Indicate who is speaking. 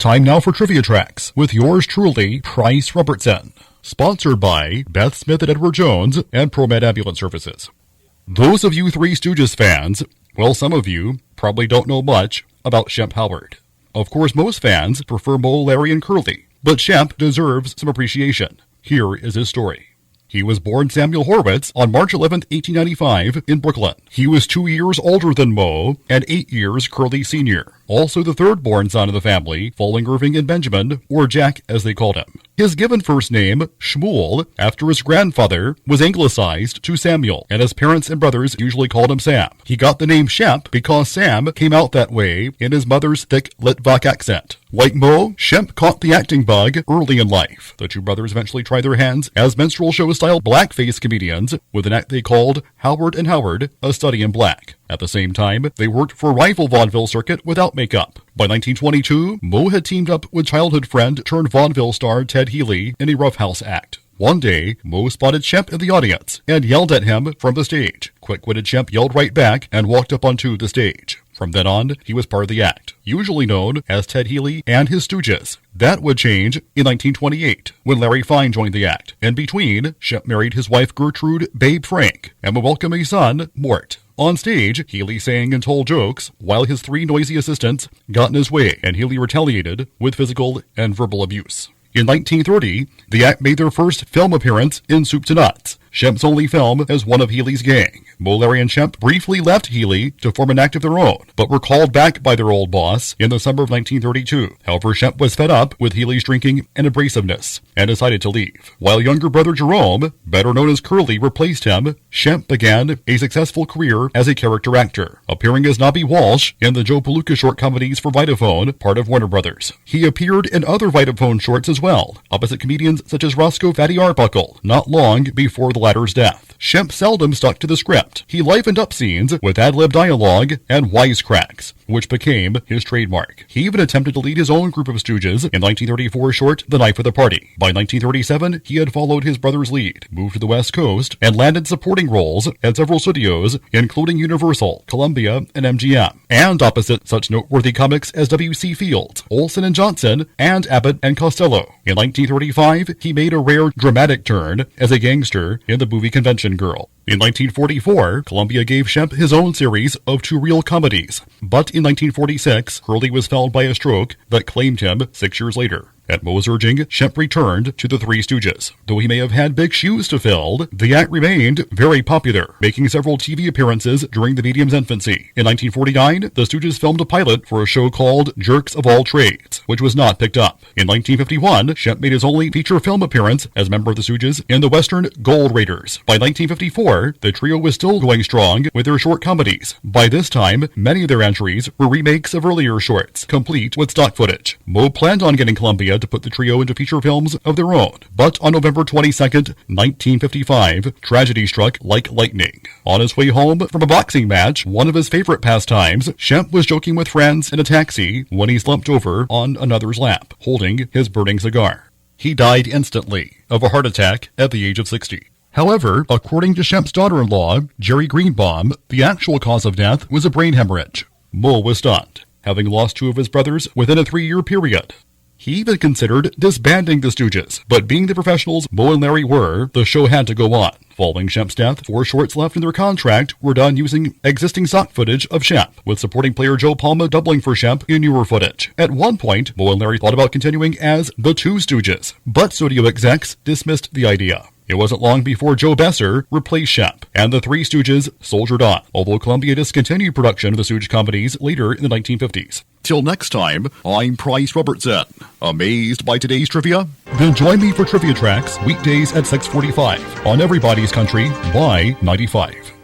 Speaker 1: Time now for Trivia Tracks with yours truly, Price Robertson. Sponsored by Beth Smith and Edward Jones and ProMed Ambulance Services. Those of you Three Stooges fans, well, some of you probably don't know much about Shemp Howard. Of course, most fans prefer Moe, Larry, and Curly, but Shemp deserves some appreciation. Here is his story. He was born Samuel Horwitz on March 11, 1895, in Brooklyn. He was 2 years older than Moe and 8 years Curly Sr., also the third-born son of the family, following Irving and Benjamin, or Jack as they called him. His given first name, Shmuel, after his grandfather, was anglicized to Samuel, and his parents and brothers usually called him Sam. He got the name Shemp because Sam came out that way in his mother's thick Litvak accent. Like Moe, Shemp caught the acting bug early in life. The two brothers eventually tried their hands as minstrel show-style blackface comedians with an act they called Howard and Howard, a study in black. At the same time, they worked for a rival vaudeville circuit without makeup. By 1922, Moe had teamed up with childhood friend turned vaudeville star Ted Healy in a roughhouse act. One day, Moe spotted Shemp in the audience and yelled at him from the stage. Quick-witted Shemp yelled right back and walked up onto the stage. From then on, he was part of the act, usually known as Ted Healy and his Stooges. That would change in 1928, when Larry Fine joined the act. In between, Shemp married his wife Gertrude Babe Frank and would welcome a son, Mort. On stage, Healy sang and told jokes, while his three noisy assistants got in his way, and Healy retaliated with physical and verbal abuse. In 1930, the act made their first film appearance in Soup to Nuts, Shemp's only film as one of Healy's gang. Moe, Larry, and Shemp briefly left Healy to form an act of their own, but were called back by their old boss in the summer of 1932. However, Shemp was fed up with Healy's drinking and abrasiveness and decided to leave. While younger brother Jerome, better known as Curly, replaced him, Shemp began a successful career as a character actor, appearing as Nobby Walsh in the Joe Palooka short comedies for Vitaphone, part of Warner Brothers. He appeared in other Vitaphone shorts as well, opposite comedians such as Roscoe Fatty Arbuckle, not long before the latter's death. Shemp seldom stuck to the script. He livened up scenes with ad-lib dialogue and wisecracks, which became his trademark. He even attempted to lead his own group of Stooges in 1934 short The Knife of the Party. By 1937, he had followed his brother's lead, moved to the West Coast, and landed supporting roles at several studios, including Universal, Columbia, and MGM, and opposite such noteworthy comics as W.C. Fields, Olsen and Johnson, and Abbott and Costello. In 1935, he made a rare dramatic turn as a gangster in the movie Convention Girl. In 1944, Columbia gave Shemp his own series of two reel comedies, but in 1946, Curly was felled by a stroke that claimed him 6 years later. At Moe's urging, Shemp returned to the Three Stooges. Though he may have had big shoes to fill, the act remained very popular, making several TV appearances during the medium's infancy. In 1949, the Stooges filmed a pilot for a show called Jerks of All Trades, which was not picked up. In 1951, Shemp made his only feature film appearance as member of the Stooges in the Western Gold Raiders. By 1954, the trio was still going strong with their short comedies. By this time, many of their entries were remakes of earlier shorts, complete with stock footage. Moe planned on getting Columbia to put the trio into feature films of their own, but on November 22nd, 1955, tragedy struck like lightning. On his way home from a boxing match, one of his favorite pastimes, Shemp was joking with friends in a taxi when he slumped over on another's lap, holding his burning cigar. He died instantly of a heart attack at the age of 60. However, according to Shemp's daughter-in-law, Jerry Greenbaum, the actual cause of death was a brain hemorrhage. Moe was stunned, having lost two of his brothers within a 3-year period. He even considered disbanding the Stooges, but being the professionals Moe and Larry were, the show had to go on. Following Shemp's death, 4 shorts left in their contract were done using existing stock footage of Shemp, with supporting player Joe Palma doubling for Shemp in newer footage. At one point, Moe and Larry thought about continuing as the Two Stooges, but studio execs dismissed the idea. It wasn't long before Joe Besser replaced Shemp, and the Three Stooges soldiered on, although Columbia discontinued production of the Stooge comedies later in the 1950s. Till next time, I'm Price Robertson. Amazed by today's trivia? Then join me for Trivia Tracks weekdays at 6:45 on Everybody's Country by 95.